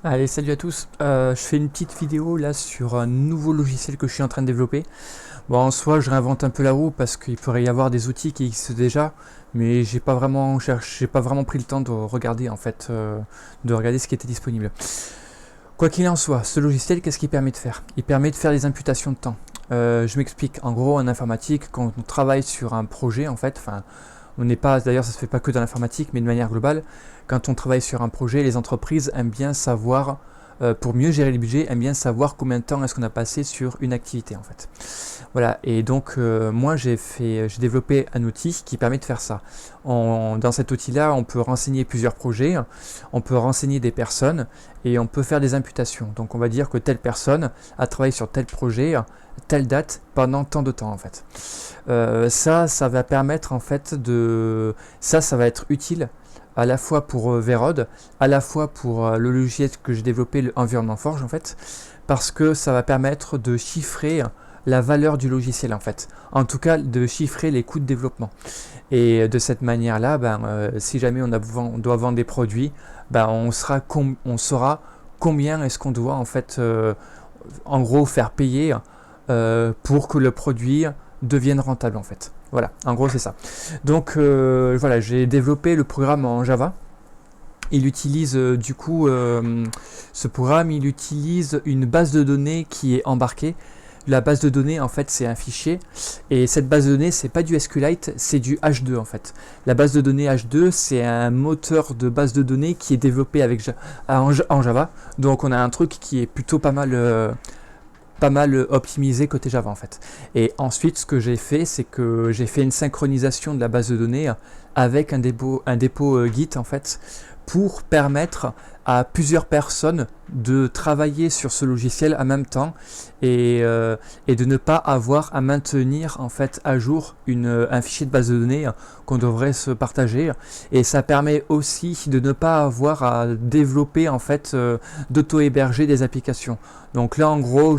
Allez, salut à tous. Je fais une petite vidéo là sur un nouveau logiciel que je suis en train de développer. Bon, en soi, je réinvente un peu la roue parce qu'il pourrait y avoir des outils qui existent déjà, mais j'ai pas vraiment pris le temps de regarder de regarder ce qui était disponible. Quoi qu'il en soit, ce logiciel, qu'est-ce qu'il permet de faire? Il permet de faire des imputations de temps. Je m'explique. En gros, en informatique, quand on travaille sur un projet, on n'est pas, d'ailleurs, ça se fait pas que dans l'informatique, mais de manière globale, quand on travaille sur un projet, les entreprises aiment bien savoir, pour mieux gérer les budgets, aiment bien savoir combien de temps est-ce qu'on a passé sur une activité en fait. Voilà, et donc moi j'ai développé un outil qui permet de faire ça. Dans cet outil-là, on peut renseigner plusieurs projets, on peut renseigner des personnes et on peut faire des imputations. Donc on va dire que telle personne a travaillé sur tel projet, telle date, pendant tant de temps en fait. Ça va permettre en fait ça va être utile à la fois pour Verod, à la fois pour le logiciel que j'ai développé, le Environnement Forge en fait, parce que ça va permettre de chiffrer la valeur du logiciel en fait. En tout cas, de chiffrer les coûts de développement. Et de cette manière-là, si jamais on doit vendre des produits, on saura combien est-ce qu'on doit en gros faire payer pour que le produit devienne rentable en fait. Voilà, en gros c'est ça. Donc voilà, j'ai développé le programme en Java. Il utilise ce programme, il utilise une base de données qui est embarquée. La base de données, en fait, c'est un fichier. Et cette base de données, c'est pas du SQLite, c'est du H2, en fait. La base de données H2, c'est un moteur de base de données qui est développé en Java. Donc, on a un truc qui est plutôt pas mal optimisé côté Java, en fait. Et ensuite, ce que j'ai fait, c'est que j'ai fait une synchronisation de la base de données avec un dépôt Git, en fait, pour permettre à plusieurs personnes de travailler sur ce logiciel en même temps et de ne pas avoir à maintenir en fait à jour un fichier de base de données qu'on devrait se partager. Et ça permet aussi de ne pas avoir à développer d'auto-héberger des applications. Donc là en gros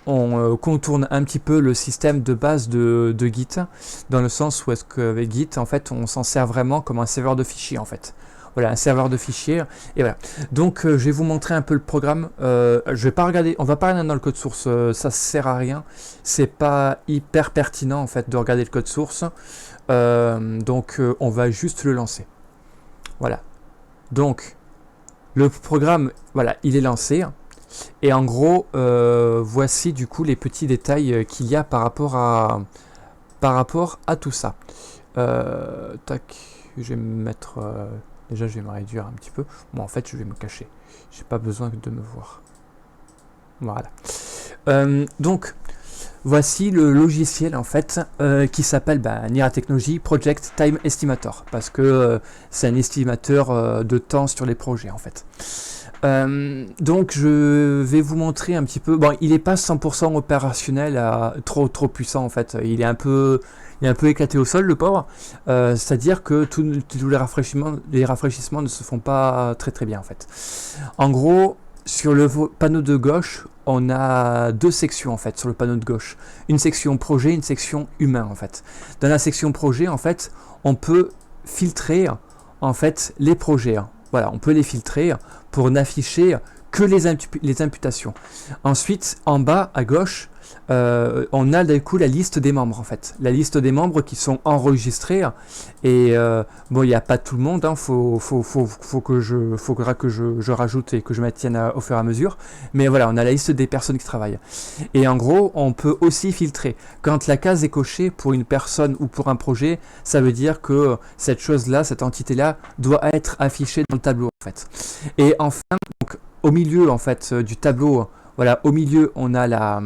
on contourne un petit peu le système de base de Git, dans le sens où est-ce qu'avec Git, en fait, on s'en sert vraiment comme un serveur de fichiers, en fait. Voilà, un serveur de fichiers, et voilà. Donc, je vais vous montrer un peu le programme. Je vais pas regarder, on va pas regarder dans le code source, ça sert à rien. C'est pas hyper pertinent, en fait, de regarder le code source. On va juste le lancer. Voilà. Donc, le programme, voilà, il est lancé. Et en gros, voici du coup les petits détails qu'il y a par rapport à tout ça. Tac, je vais me mettre... déjà, je vais me réduire un petit peu. Bon, en fait, je vais me cacher. J'ai pas besoin de me voir. Voilà. Donc, voici le logiciel en fait qui s'appelle Nira Technology Project Time Estimator parce que c'est un estimateur de temps sur les projets en fait. Donc je vais vous montrer un petit peu. Bon, il n'est pas 100% opérationnel, trop puissant en fait. Il est un peu éclaté au sol le pauvre. C'est-à-dire que tous les rafraîchissements ne se font pas très bien en fait. En gros, sur le panneau de gauche, on a deux sections en fait sur le panneau de gauche. Une section projet, une section humain en fait. Dans la section projet en fait, on peut filtrer en fait les projets. Voilà, on peut les filtrer pour n'afficher que les imputations. Ensuite, en bas à gauche, on a du coup la liste des membres en fait. La liste des membres qui sont enregistrés. Et bon, il n'y a pas tout le monde, faudra que je rajoute et que je maintienne au fur et à mesure. Mais voilà, on a la liste des personnes qui travaillent. Et en gros, on peut aussi filtrer. Quand la case est cochée pour une personne ou pour un projet, ça veut dire que cette chose-là, cette entité-là, doit être affichée dans le tableau en fait. Et enfin, donc, au milieu en fait du tableau, voilà, au milieu on a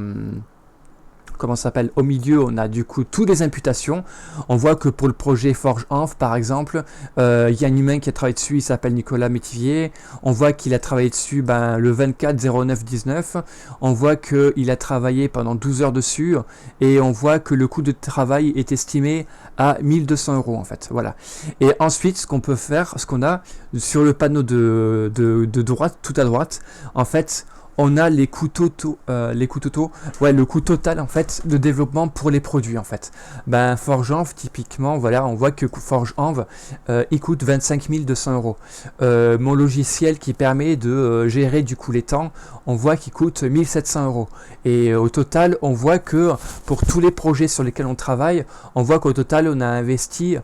comment ça s'appelle, au milieu on a du coup toutes les imputations. On voit que pour le projet Forge Env par exemple, il y a un humain qui a travaillé dessus, il s'appelle Nicolas Métivier. On voit qu'il a travaillé dessus le 24/09/19. On voit qu'il a travaillé pendant 12 heures dessus et on voit que le coût de travail est estimé à 1200 € en fait. Voilà. Et ensuite ce qu'on peut faire, ce qu'on a sur le panneau de droite, tout à droite, en fait on a les coûts totaux, ouais, le coût total en fait de développement pour les produits en fait. Ben ForgeAnv typiquement, voilà, on voit que ForgeAnv il coûte 25 200 euros. Mon logiciel qui permet de gérer du coup les temps, on voit qu'il coûte 1700 euros. Et au total, on voit que pour tous les projets sur lesquels on travaille, on voit qu'au total on a investi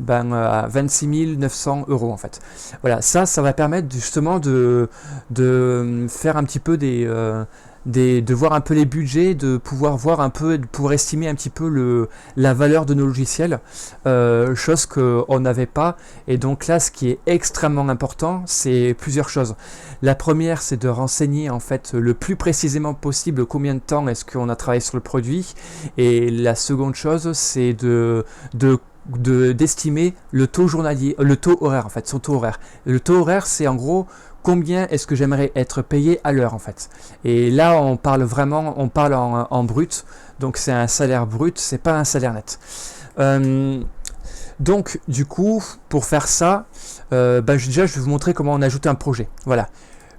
à 26 900 euros en fait. Voilà, ça va permettre justement de faire un petit peu de voir un peu les budgets, de pouvoir voir un peu, de pouvoir estimer un petit peu la valeur de nos logiciels, chose qu'on n'avait pas. Et donc là, ce qui est extrêmement important, c'est plusieurs choses. La première, c'est de renseigner en fait le plus précisément possible combien de temps est-ce qu'on a travaillé sur le produit. Et la seconde chose, c'est d'estimer le taux journalier, le taux horaire en fait, son taux horaire. Le taux horaire, c'est en gros combien est-ce que j'aimerais être payé à l'heure en fait. Et là, on parle vraiment, on parle en brut, donc c'est un salaire brut, c'est pas un salaire net. Donc du coup, pour faire ça, déjà je vais vous montrer comment on ajoute un projet. Voilà.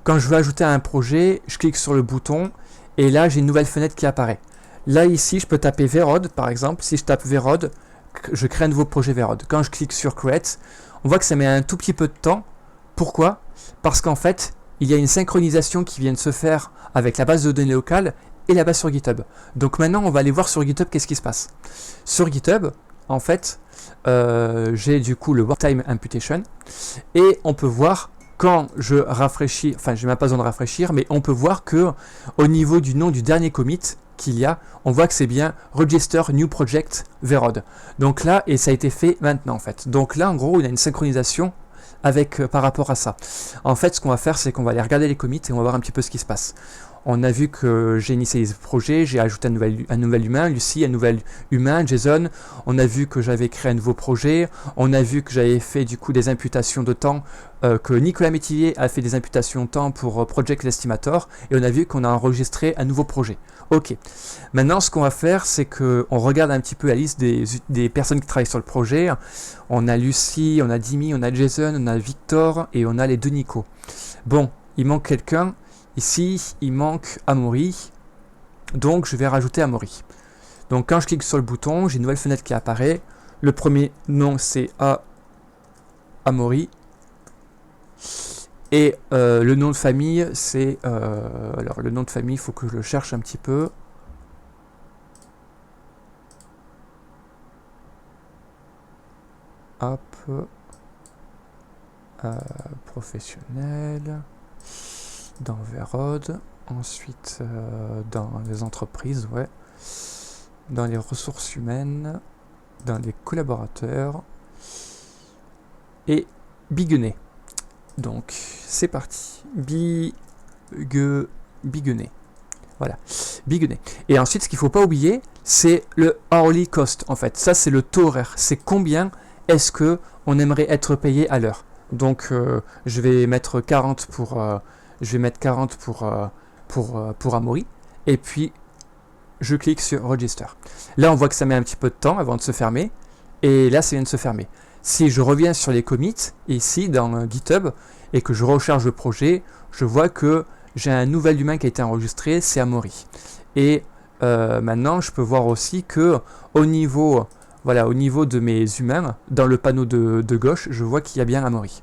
Quand je veux ajouter un projet, je clique sur le bouton et là j'ai une nouvelle fenêtre qui apparaît. Là ici, je peux taper Verod par exemple. Si je tape Verod, je crée un nouveau projet Verod. Quand je clique sur Create, on voit que ça met un tout petit peu de temps. Pourquoi ? Parce qu'en fait, il y a une synchronisation qui vient de se faire avec la base de données locale et la base sur GitHub. Donc maintenant, on va aller voir sur GitHub qu'est-ce qui se passe. Sur GitHub, en fait, j'ai du coup le Work Time Imputation et on peut voir quand je rafraîchis, enfin, je n'ai même pas besoin de rafraîchir, mais on peut voir que au niveau du nom du dernier commit qu'il y a, on voit que c'est bien Register New Project Verod. Donc là, et ça a été fait maintenant en fait. Donc là, en gros, il y a une synchronisation par rapport à ça. En fait, ce qu'on va faire, c'est qu'on va aller regarder les commits et on va voir un petit peu ce qui se passe. On a vu que j'ai initialisé le projet, j'ai ajouté un nouvel humain, Lucie, un nouvel humain, Jason. On a vu que j'avais créé un nouveau projet. On a vu que j'avais fait du coup des imputations de temps, que Nicolas Métivier a fait des imputations de temps pour Project Estimator. Et on a vu qu'on a enregistré un nouveau projet. Ok. Maintenant, ce qu'on va faire, c'est qu'on regarde un petit peu la liste des personnes qui travaillent sur le projet. On a Lucie, on a Dimi, on a Jason, on a Victor et on a les deux Nico. Bon, il manque quelqu'un. Ici, il manque Amaury, donc je vais rajouter Amaury. Donc quand je clique sur le bouton, j'ai une nouvelle fenêtre qui apparaît. Le premier nom, c'est Amaury. Et le nom de famille, c'est... alors le nom de famille, il faut que je le cherche un petit peu. Hop. Professionnel. Dans Verod, ensuite dans les entreprises, ouais, dans les ressources humaines, dans les collaborateurs et Biguenet. Donc c'est parti, Biguenet. Voilà, Biguenet. Et ensuite, ce qu'il ne faut pas oublier, c'est le hourly cost en fait. Ça, c'est le taux horaire. C'est combien est-ce que on aimerait être payé à l'heure. Donc je vais mettre 40 pour... je vais mettre 40 pour Amaury, et puis je clique sur Register. Là, on voit que ça met un petit peu de temps avant de se fermer, et là, ça vient de se fermer. Si je reviens sur les commits, ici, dans GitHub, et que je recharge le projet, je vois que j'ai un nouvel humain qui a été enregistré, c'est Amaury. Et maintenant, je peux voir aussi que au niveau de mes humains, dans le panneau de gauche, je vois qu'il y a bien Amaury.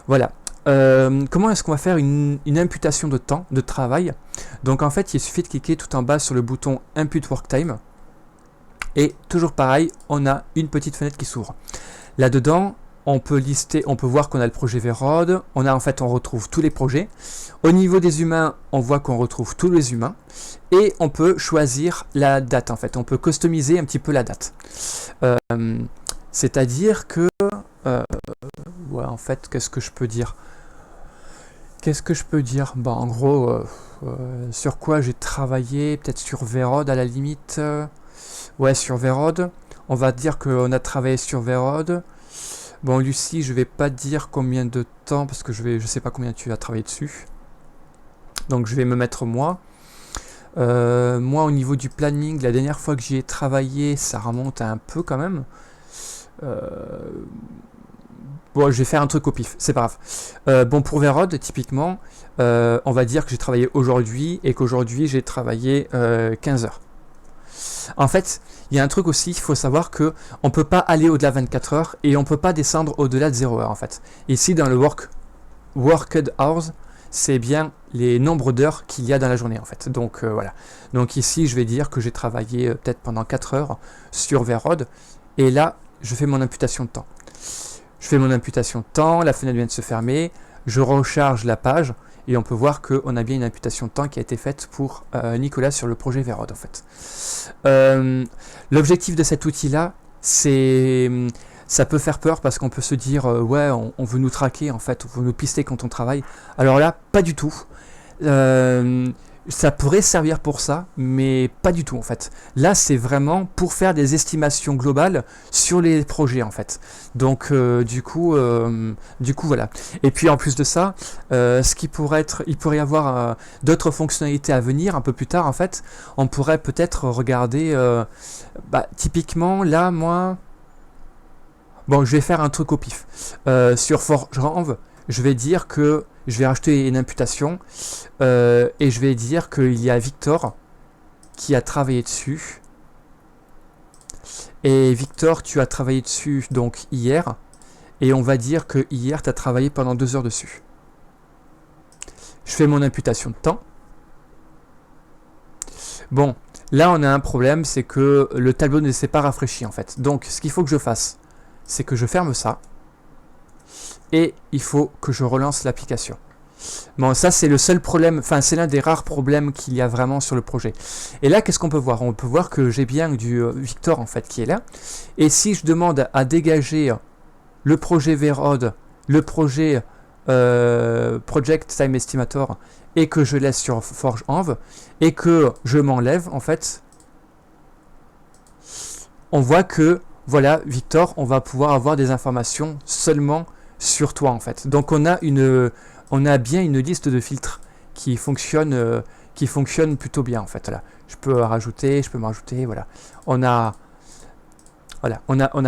Voilà. Comment est-ce qu'on va faire une imputation de temps, de travail? Donc en fait, il suffit de cliquer tout en bas sur le bouton Impute Work Time. Et toujours pareil, on a une petite fenêtre qui s'ouvre. Là-dedans, on peut voir qu'on a le projet Verod. On retrouve tous les projets. Au niveau des humains, on voit qu'on retrouve tous les humains. Et on peut choisir la date en fait. On peut customiser un petit peu la date. C'est-à-dire que... ouais, en fait, qu'est-ce que je peux dire? En gros, sur quoi j'ai travaillé? Peut-être sur Verod à la limite. Ouais, sur Verod. On va dire qu'on a travaillé sur Verod. Bon, Lucie, je vais pas dire combien de temps, parce que je sais pas combien tu as travaillé dessus. Donc je vais me mettre moi. Moi, au niveau du planning, la dernière fois que j'y ai travaillé, ça remonte un peu quand même. bon, je vais faire un truc au pif, c'est pas grave. Bon, pour Vérode, typiquement, on va dire que j'ai travaillé aujourd'hui et qu'aujourd'hui j'ai travaillé 15 heures. En fait, il y a un truc aussi, il faut savoir que on peut pas aller au-delà de 24 heures et on peut pas descendre au-delà de 0 heure en fait. Ici, dans le worked hours, c'est bien les nombres d'heures qu'il y a dans la journée en fait. Donc voilà. Donc ici, je vais dire que j'ai travaillé peut-être pendant 4 heures sur Vérode et là, je fais mon imputation de temps. Je fais mon imputation de temps, la fenêtre vient de se fermer, je recharge la page et on peut voir qu'on a bien une imputation de temps qui a été faite pour Nicolas sur le projet Vérode en fait. L'objectif de cet outil-là, ça peut faire peur parce qu'on peut se dire ouais, on veut nous traquer en fait, on veut nous pister quand on travaille. Alors là, pas du tout. Ça pourrait servir pour ça, mais pas du tout en fait. Là, c'est vraiment pour faire des estimations globales sur les projets en fait. Donc du coup voilà. Et puis en plus de ça, ce qui pourrait être, il pourrait y avoir d'autres fonctionnalités à venir un peu plus tard en fait. On pourrait peut-être regarder, typiquement là, moi, bon, je vais faire un truc au pif. Sur ForgeRanv, je vais dire que je vais rajouter une imputation et je vais dire qu'il y a Victor qui a travaillé dessus. Et Victor, tu as travaillé dessus donc hier. Et on va dire que hier, tu as travaillé pendant 2 heures dessus. Je fais mon imputation de temps. Bon, là on a un problème, c'est que le tableau ne s'est pas rafraîchi en fait. Donc ce qu'il faut que je fasse, c'est que je ferme ça. Et il faut que je relance l'application. Bon, ça c'est le seul problème, enfin c'est l'un des rares problèmes qu'il y a vraiment sur le projet. Et là, qu'est-ce qu'on peut voir? On peut voir que j'ai bien du Victor en fait qui est là. Et si je demande à dégager le projet Vérode, le projet Project Time Estimator, et que je laisse sur ForgeRanv, et que je m'enlève en fait, on voit que voilà, Victor, on va pouvoir avoir des informations seulement sur toi en fait. Donc on a bien une liste de filtres qui fonctionne plutôt bien en fait. Là, je peux rajouter, je peux m'ajouter, voilà. On a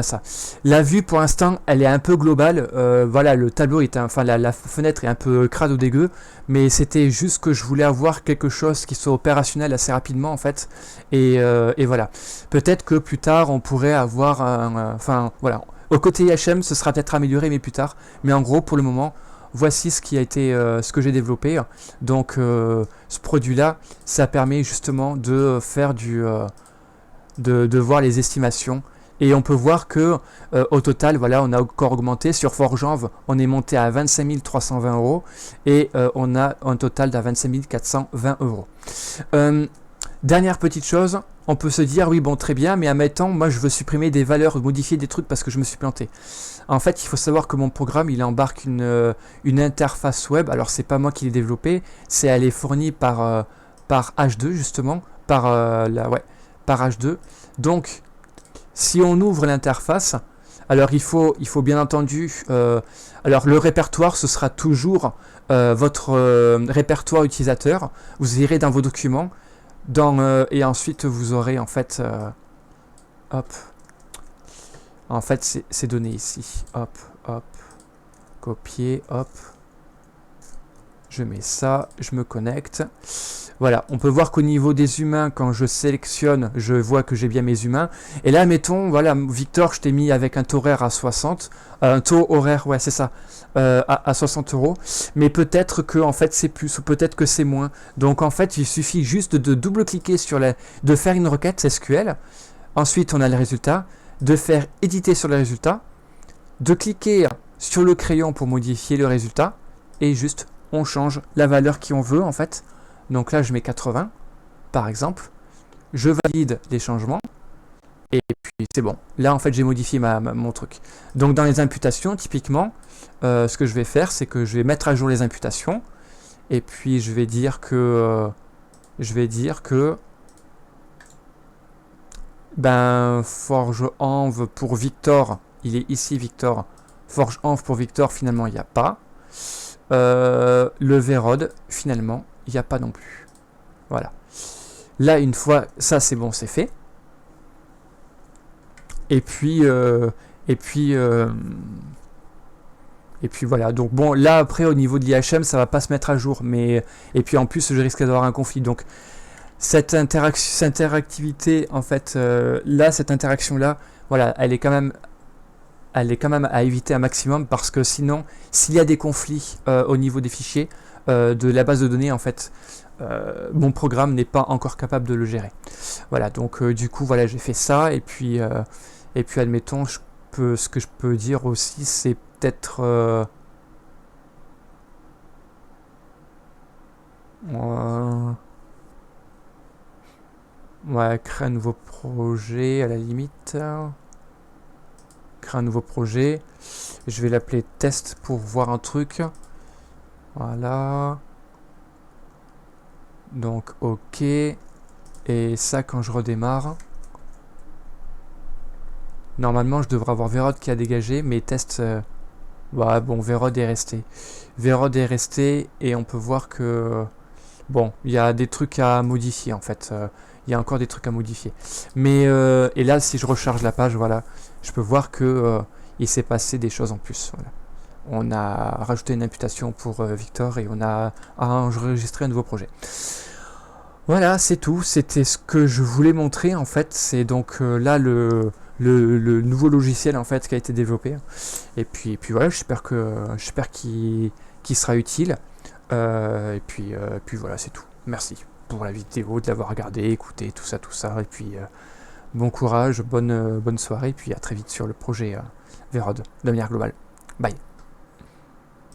ça. La vue pour l'instant, elle est un peu globale. Voilà, le tableau est, la fenêtre est un peu crade ou dégueu, mais c'était juste que je voulais avoir quelque chose qui soit opérationnel assez rapidement en fait. Et voilà. Peut-être que plus tard, on pourrait avoir voilà. Au côté IHM, ce sera peut-être amélioré, mais plus tard. Mais en gros, pour le moment, voici ce qui a été, ce que j'ai développé. Donc, ce produit-là, ça permet justement de faire de voir les estimations. Et on peut voir que au total, voilà, on a encore augmenté. Sur ForgeRanv, on est monté à 25 320 € et on a un total de 25 420 €. Dernière petite chose, on peut se dire oui bon très bien, mais admettons, moi je veux supprimer des valeurs, modifier des trucs parce que je me suis planté. En fait, il faut savoir que mon programme il embarque une interface web. Alors c'est pas moi qui l'ai développé, elle est fournie par H2 justement, par H2. Donc si on ouvre l'interface, alors il faut bien entendu, alors le répertoire ce sera toujours votre répertoire utilisateur. Vous irez dans vos documents, et ensuite vous aurez en fait, hop, en fait c'est donné ici, hop, copier, hop, je mets ça, je me connecte. Voilà, on peut voir qu'au niveau des humains, quand je sélectionne, je vois que j'ai bien mes humains. Et là, mettons, voilà, Victor, je t'ai mis avec un taux horaire à 60. Un taux horaire, ouais, c'est ça, à 60 €. Mais peut-être que en fait c'est plus, ou peut-être que c'est moins. Donc en fait, il suffit juste de double-cliquer de faire une requête SQL. Ensuite, on a le résultat. De faire éditer sur le résultat. De cliquer sur le crayon pour modifier le résultat. Et juste, on change la valeur qu'on veut en fait. Donc là, je mets 80, par exemple. Je valide les changements. Et puis, c'est bon. Là, en fait, j'ai modifié mon truc. Donc, dans les imputations, typiquement, ce que je vais faire, c'est que je vais mettre à jour les imputations. Et puis, je vais dire que... ForgeRanv pour Victor, il est ici, Victor. ForgeRanv pour Victor, finalement, il n'y a pas. Le Vérode, finalement, il n'y a pas non plus. Voilà. Là, une fois, ça c'est bon, c'est fait. Et puis Et puis voilà, donc bon, là après au niveau de l'IHM, ça va pas se mettre à jour, mais et puis en plus je risque d'avoir un conflit. Donc cette interactivité, en fait, là, cette interaction-là, voilà, elle est quand même à éviter un maximum parce que sinon, s'il y a des conflits au niveau des fichiers de la base de données, en fait, mon programme n'est pas encore capable de le gérer. Voilà, donc du coup, voilà, j'ai fait ça et puis admettons, ce que je peux dire aussi, c'est peut-être ouais, créer un nouveau projet à la limite. Créer un nouveau projet. Je vais l'appeler test pour voir un truc. Voilà. Donc ok. Et ça quand je redémarre. Normalement je devrais avoir Vérod qui a dégagé. Mais test... ouais, bon, Vérod est resté. Vérod est resté et on peut voir que... Bon, il y a des trucs à modifier en fait. Il y a encore des trucs à modifier. Mais et là, si je recharge la page, voilà, je peux voir que il s'est passé des choses en plus. Voilà. On a rajouté une imputation pour Victor et on a enregistré un nouveau projet. Voilà, c'est tout. C'était ce que je voulais montrer en fait. C'est donc là le nouveau logiciel en fait qui a été développé. Et puis voilà, j'espère qu'il sera utile. Puis voilà, c'est tout. Merci pour la vidéo, de l'avoir regardé, écouté, tout ça. Et puis bon courage, bonne soirée, puis à très vite sur le projet Vérod de manière globale. Bye.